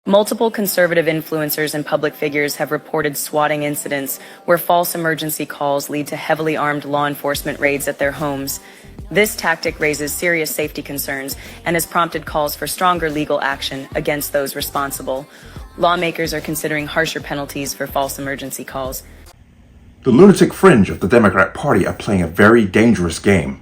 Multiple conservative influencers and public figures have reported swatting incidents where false emergency calls lead to heavily armed law enforcement raids at their homes. This tactic raises serious safety concerns and has prompted calls for stronger legal action against those responsible. Lawmakers are considering harsher penalties for false emergency calls. The lunatic fringe of the Democrat Party are playing a very dangerous game.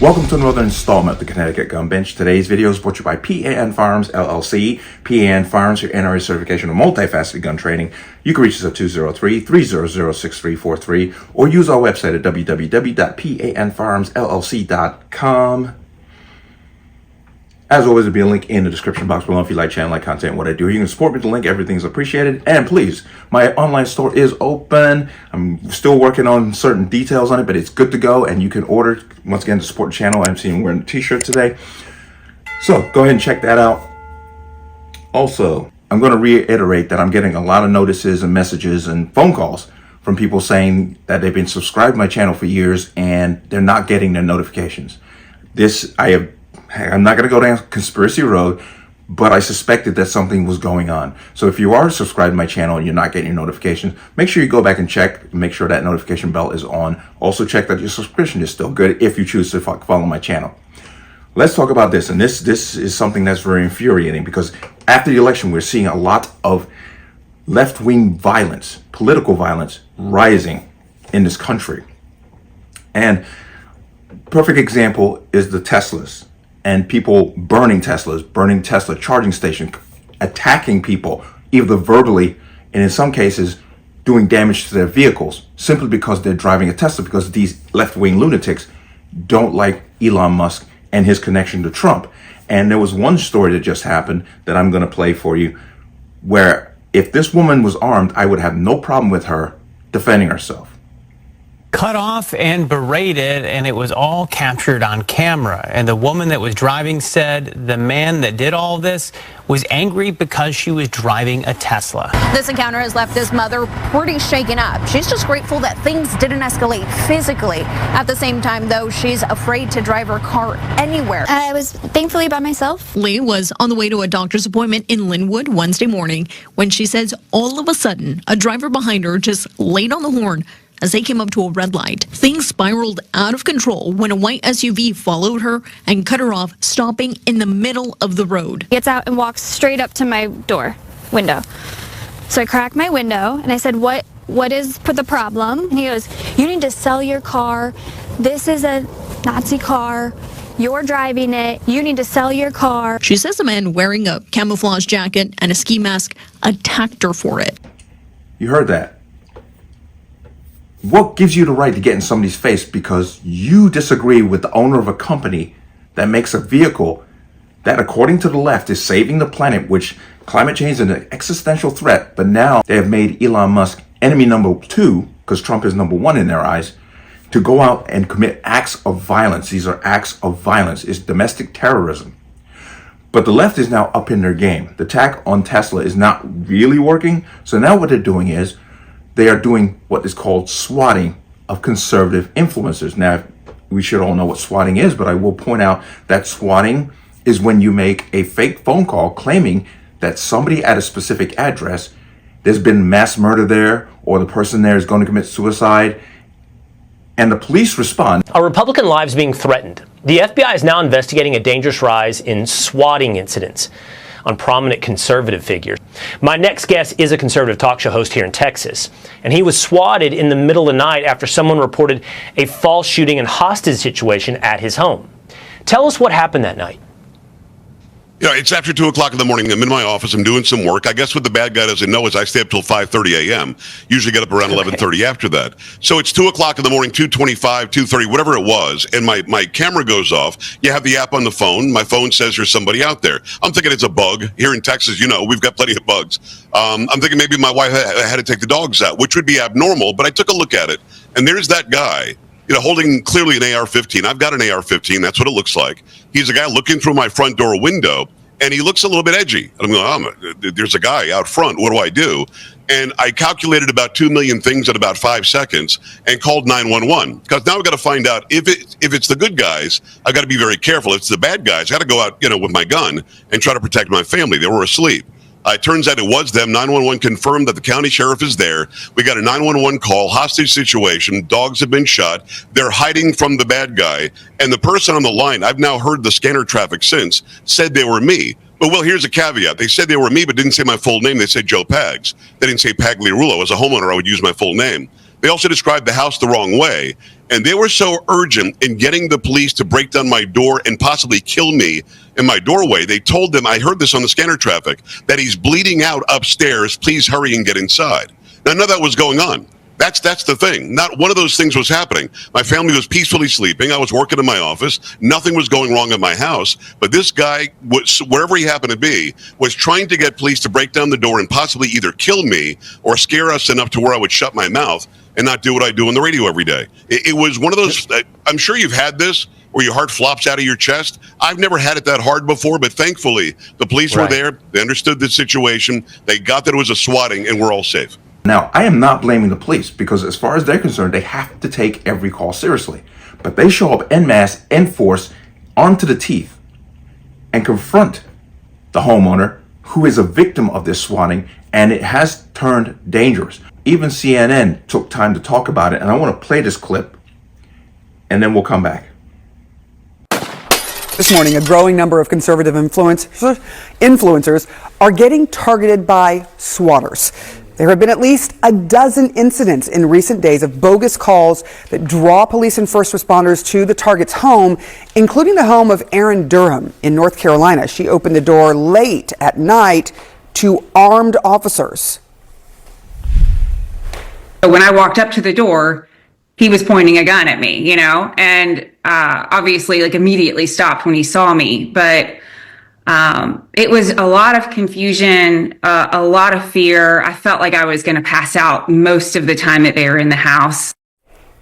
Welcome to another installment of the Connecticut Gun Bench. Today's video is brought to you by P.A.N. Firearms, LLC. P.A.N. Firearms, your NRA certification of multifaceted gun training. You can reach us at 203-300-6343 or use our website at www.panfirearmsllc.com. As always, there'll be a link in the description box below if you like channel, like content, what I do. You can support me with the link. Everything's appreciated. And please, my online store is open. I'm still working on certain details on it, but it's good to go. And you can order, once again, to support the channel. I'm seeing wearing a t-shirt today. So go ahead and check that out. Also, I'm going to reiterate that I'm getting a lot of notices and messages and phone calls from people saying that they've been subscribed to my channel for years and they're not getting their notifications. I'm not going to go down conspiracy road, but I suspected that something was going on. So if you are subscribed to my channel and you're not getting your notifications, make sure you go back and check, make sure that notification bell is on. Also check that your subscription is still good if you choose to follow my channel. Let's talk about this. And this is something that's very infuriating because after the election, we're seeing a lot of left-wing violence, political violence rising in this country. And perfect example is the Teslas. And people burning Teslas, burning Tesla charging stations, attacking people, either verbally and in some cases doing damage to their vehicles simply because they're driving a Tesla, because these left-wing lunatics don't like Elon Musk and his connection to Trump. And there was one story that just happened that I'm going to play for you where if this woman was armed, I would have no problem with her defending herself. Cut off and berated, and it was all captured on camera. And the woman that was driving said the man that did all this was angry because she was driving a Tesla. This encounter has left this mother pretty shaken up. She's just grateful that things didn't escalate physically. At the same time, though, she's afraid to drive her car anywhere. I was thankfully by myself. Lee was on the way to a doctor's appointment in Linwood Wednesday morning when she says all of a sudden a driver behind her just laid on the horn as they came up to a red light. Things spiraled out of control when a white SUV followed her and cut her off, stopping in the middle of the road. Gets out and walks straight up to my window. So I cracked my window and I said, what is the problem? And he goes, you need to sell your car. This is a Nazi car. You're driving it. You need to sell your car. She says a man wearing a camouflage jacket and a ski mask attacked her for it. You heard that. What gives you the right to get in somebody's face because you disagree with the owner of a company that makes a vehicle that, according to the left, is saving the planet, which climate change is an existential threat, but now they have made Elon Musk enemy number 2, because Trump is number 1 in their eyes, to go out and commit acts of violence. These are acts of violence. It's domestic terrorism. But the left is now up in their game. The attack on Tesla is not really working. So now what they're doing is they are doing what is called swatting of conservative influencers. Now, we should all know what swatting is, but I will point out that swatting is when you make a fake phone call claiming that somebody at a specific address, there's been mass murder there, or the person there is going to commit suicide, and the police respond. Are Republican lives being threatened? The FBI is now investigating a dangerous rise in swatting incidents on prominent conservative figures. My next guest is a conservative talk show host here in Texas, and he was swatted in the middle of the night after someone reported a false shooting and hostage situation at his home. Tell us what happened that night. Yeah, it's after 2 o'clock in the morning. I'm in my office. I'm doing some work. I guess what the bad guy doesn't know is I stay up till 5:30 a.m. Usually get up around 11:30 after that. So it's 2 o'clock in the morning, 2:25, 2:30, whatever it was, and my camera goes off. You have the app on the phone. My phone says there's somebody out there. I'm thinking it's a bug. Here in Texas, you know, we've got plenty of bugs. I'm thinking maybe my wife had to take the dogs out, which would be abnormal, but I took a look at it, and there's that guy, you know, holding clearly an AR-15. I've got an AR-15. That's what it looks like. He's a guy looking through my front door window. and he looks a little bit edgy. And I'm going, there's a guy out front. What do I do? And I calculated about 2 million things in about 5 seconds and called 911. Because now I've got to find out if it's the good guys, I've got to be very careful. If it's the bad guys, I got to go out, with my gun and try to protect my family. They were asleep. It turns out it was them. 911 confirmed that the county sheriff is there. We got a 911 call, hostage situation. Dogs have been shot. They're hiding from the bad guy. And the person on the line, I've now heard the scanner traffic since, said they were me. But, well, here's a caveat. They said they were me, but didn't say my full name. They said Joe Pags. They didn't say Pagliarulo. As a homeowner, I would use my full name. They also described the house the wrong way. And they were so urgent in getting the police to break down my door and possibly kill me in my doorway. They told them, I heard this on the scanner traffic, that he's bleeding out upstairs. Please hurry and get inside. Now, none of that was going on. That's the thing. Not one of those things was happening. My family was peacefully sleeping. I was working in my office. Nothing was going wrong in my house. But this guy, wherever he happened to be, was trying to get police to break down the door and possibly either kill me or scare us enough to where I would shut my mouth and not do what I do on the radio every day. It was one of those, I'm sure you've had this, where your heart flops out of your chest. I've never had it that hard before, but thankfully, the police were there. They understood the situation. They got that it was a swatting, and we're all safe. Now, I am not blaming the police because as far as they're concerned, they have to take every call seriously. But they show up en masse, en force, armed to the teeth, and confront the homeowner who is a victim of this swatting, and it has turned dangerous. Even CNN took time to talk about it, and I want to play this clip, and then we'll come back. This morning, a growing number of conservative influencers are getting targeted by swatters. There have been at least a dozen incidents in recent days of bogus calls that draw police and first responders to the target's home, including the home of Erin Durham in North Carolina. She opened the door late at night to armed officers. When I walked up to the door, he was pointing a gun at me, and obviously immediately stopped when he saw me. But it was a lot of confusion, a lot of fear. I felt like I was going to pass out most of the time that they were in the house.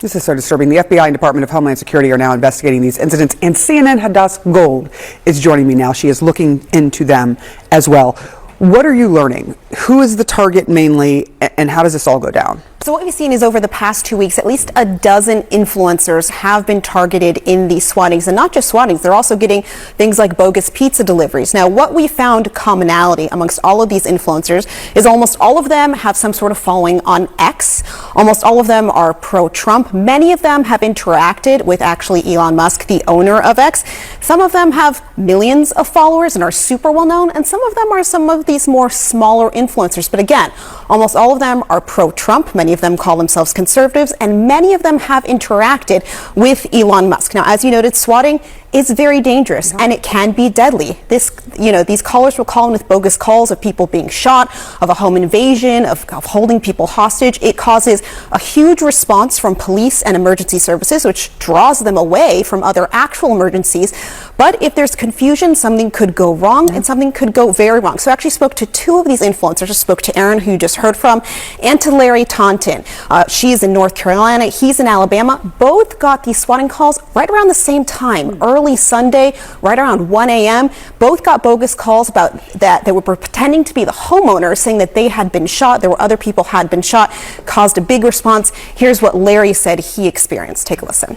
This is so disturbing. The FBI and Department of Homeland Security are now investigating these incidents, and CNN Hadass Gold is joining me now. She is looking into them as well. What are you learning? Who is the target mainly, and how does this all go down? So what we've seen is over the past 2 weeks, at least a dozen influencers have been targeted in these swattings, and not just swattings, they're also getting things like bogus pizza deliveries. Now, what we found commonality amongst all of these influencers is almost all of them have some sort of following on X. Almost all of them are pro-Trump. Many of them have interacted with actually Elon Musk, the owner of X. Some of them have millions of followers and are super well known, and some of them are some of these more smaller influencers. But again, almost all of them are pro-Trump. Many of them call themselves conservatives, and many of them have interacted with Elon Musk. Now, as you noted, swatting is very dangerous and it can be deadly. These callers will call in with bogus calls of people being shot, of a home invasion, of holding people hostage. It causes a huge response from police and emergency services, which draws them away from other actual emergencies. But if there's confusion, something could go wrong and something could go very wrong. So I actually spoke to two of these influencers. I spoke to Erin, who you just heard from, and to Larry Taunton. She's in North Carolina. He's in Alabama. Both got these swatting calls right around the same time, early Sunday, right around 1 a.m. Both got bogus calls about that they were pretending to be the homeowner, saying that they had been shot. There were other people had been shot, caused a big response. Here's what Larry said he experienced. Take a listen.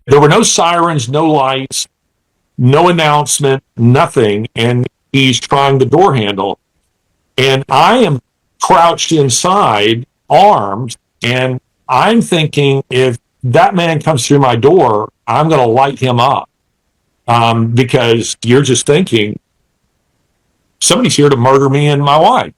There were no sirens, no lights, no announcement, nothing. And he's trying the door handle. And I am crouched inside, armed, and I'm thinking if that man comes through my door, I'm going to light him up, because you're just thinking somebody's here to murder me and my wife.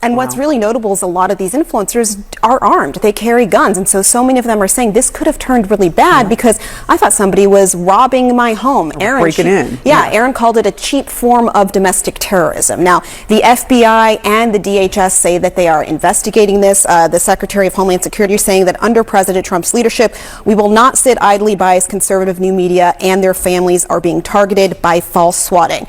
And what's really notable is a lot of these influencers are armed. They carry guns. And so many of them are saying this could have turned really bad because I thought somebody was robbing my home. Breaking in. Yeah, Erin called it a cheap form of domestic terrorism. Now, the FBI and the DHS say that they are investigating this. The Secretary of Homeland Security is saying that under President Trump's leadership, we will not sit idly by as conservative new media and their families are being targeted by false swatting.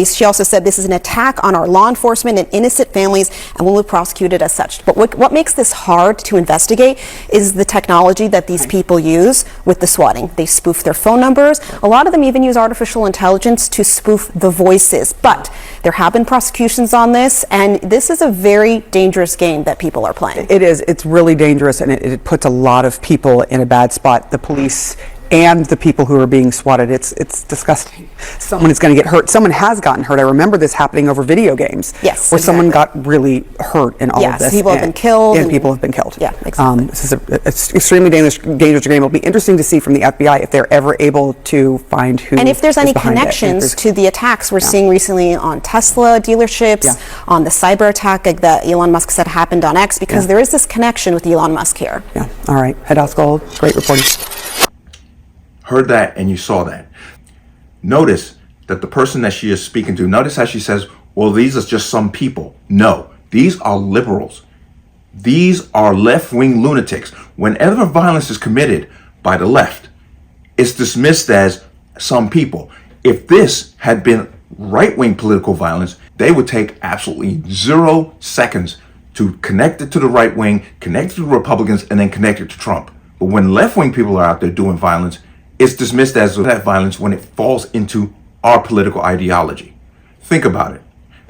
She also said this is an attack on our law enforcement and innocent families, and will be prosecuted as such. But what makes this hard to investigate is the technology that these people use with the swatting. They spoof their phone numbers. A lot of them even use artificial intelligence to spoof the voices. But there have been prosecutions on this, and this is a very dangerous game that people are playing. It is. It's really dangerous, and it puts a lot of people in a bad spot. The police and the people who are being swatted. It's disgusting. Someone is going to get hurt. Someone has gotten hurt. I remember this happening over video games. Yes, where someone got really hurt in all of this. People have been killed. And people have been killed. Yeah, exactly. This is an extremely dangerous game. It'll be interesting to see from the FBI if they're ever able to find who and if there's is any behind connections to the attacks we're seeing recently on Tesla dealerships, on the cyber attack that Elon Musk said happened on X, because there is this connection with Elon Musk here. Yeah. All right. Head House Gold. Great reporting. Heard that and you saw that. Notice that the person that she is speaking to, notice how she says, well, these are just some people. No, these are liberals. These are left-wing lunatics. Whenever violence is committed by the left, it's dismissed as some people. If this had been right-wing political violence, they would take absolutely 0 seconds to connect it to the right wing, connect it to the Republicans, and then connect it to Trump. But when left-wing people are out there doing violence, it's dismissed as that violence when it falls into our political ideology. Think about it.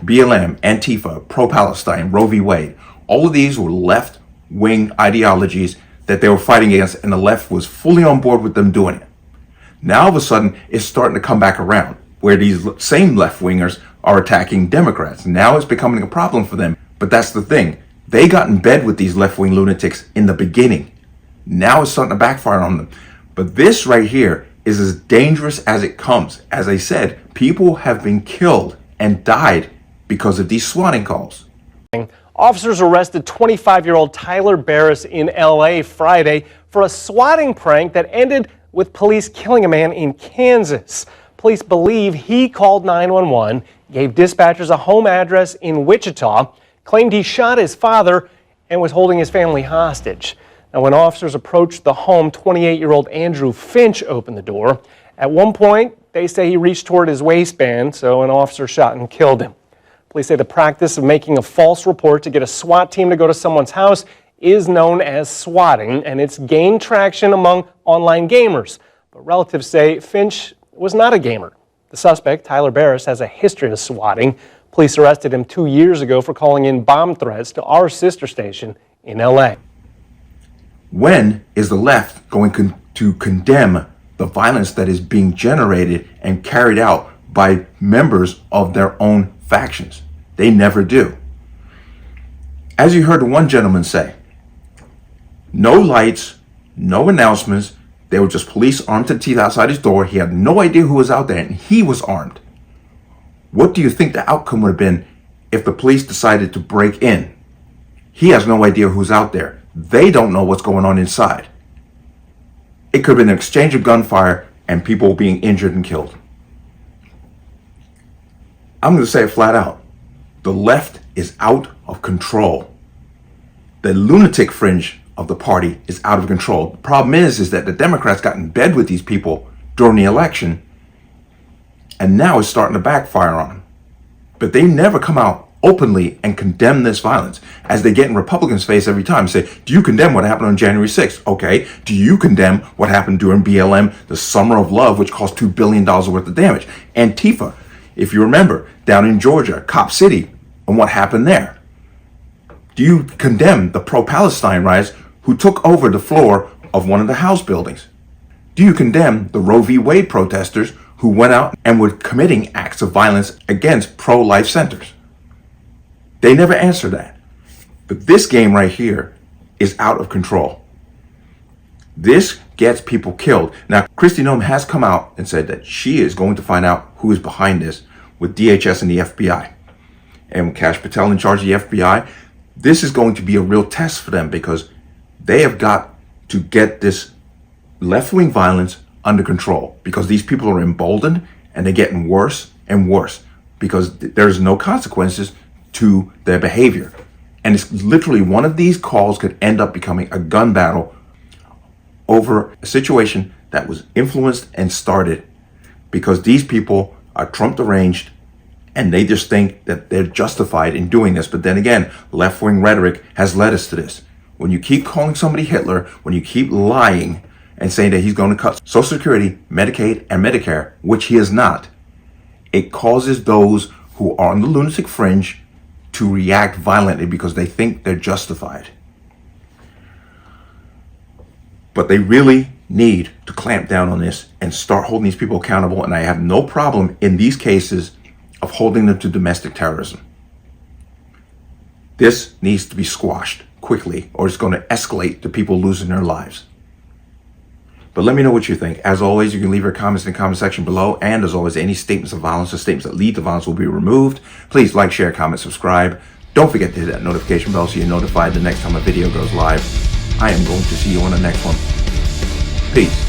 BLM, Antifa, pro-Palestine, Roe v. Wade, all of these were left-wing ideologies that they were fighting against, and the left was fully on board with them doing it. Now, all of a sudden, it's starting to come back around, where these same left-wingers are attacking Democrats. Now it's becoming a problem for them. But that's the thing. They got in bed with these left-wing lunatics in the beginning. Now it's starting to backfire on them. But this right here is as dangerous as it comes. As I said, people have been killed and died because of these swatting calls. Officers arrested 25-year-old Tyler Barris in L.A. Friday for a swatting prank that ended with police killing a man in Kansas. Police believe he called 911, gave dispatchers a home address in Wichita, claimed he shot his father, and was holding his family hostage. Now, when officers approached the home, 28-year-old Andrew Finch opened the door. At one point, they say he reached toward his waistband, so an officer shot and killed him. Police say the practice of making a false report to get a SWAT team to go to someone's house is known as swatting, and it's gained traction among online gamers. But relatives say Finch was not a gamer. The suspect, Tyler Barris, has a history of swatting. Police arrested him 2 years ago for calling in bomb threats to our sister station in L.A. When is the left going to condemn the violence that is being generated and carried out by members of their own factions? They never do. As you heard one gentleman say, no lights, no announcements. They were just police armed to the teeth outside his door. He had no idea who was out there, and he was armed. What do you think the outcome would have been if the police decided to break in? He has no idea who's out there. They don't know what's going on inside. It could have been an exchange of gunfire and people being injured and killed. I'm going to say it flat out. The left is out of control. The lunatic fringe of the party is out of control. The problem is that the Democrats got in bed with these people during the election, and now it's starting to backfire on them. But they never come out openly and condemn this violence, as they get in Republicans' face every time. Say, do you condemn what happened on January 6th? Okay. Do you condemn what happened during BLM, the Summer of Love, which caused $2 billion worth of damage? Antifa, if you remember, down in Georgia, Cop City, and what happened there? Do you condemn the pro-Palestine riots who took over the floor of one of the House buildings? Do you condemn the Roe v. Wade protesters who went out and were committing acts of violence against pro-life centers? They never answer that. But this game right here is out of control. This gets people killed. Now, Kristi Noem has come out and said that she is going to find out who is behind this with DHS and the FBI. And with Kash Patel in charge of the FBI, this is going to be a real test for them, because they have got to get this left-wing violence under control, because these people are emboldened and they're getting worse and worse because there's no consequences to their behavior. And it's literally one of these calls could end up becoming a gun battle over a situation that was influenced and started because these people are Trump deranged And they just think that they're justified in doing this. But then again, left-wing rhetoric has led us to this. When you keep calling somebody Hitler, when you keep lying and saying that he's going to cut Social Security, Medicaid, and Medicare, which he is not, it causes those who are on the lunatic fringe to react violently because they think they're justified. But they really need to clamp down on this and start holding these people accountable. And I have no problem in these cases of holding them to domestic terrorism. This needs to be squashed quickly, or it's going to escalate to people losing their lives. But let me know what you think. As always, you can leave your comments in the comment section below. And as always, any statements of violence or statements that lead to violence will be removed. Please like, share, comment, subscribe. Don't forget to hit that notification bell so you're notified the next time a video goes live. I am going to see you on the next one. Peace.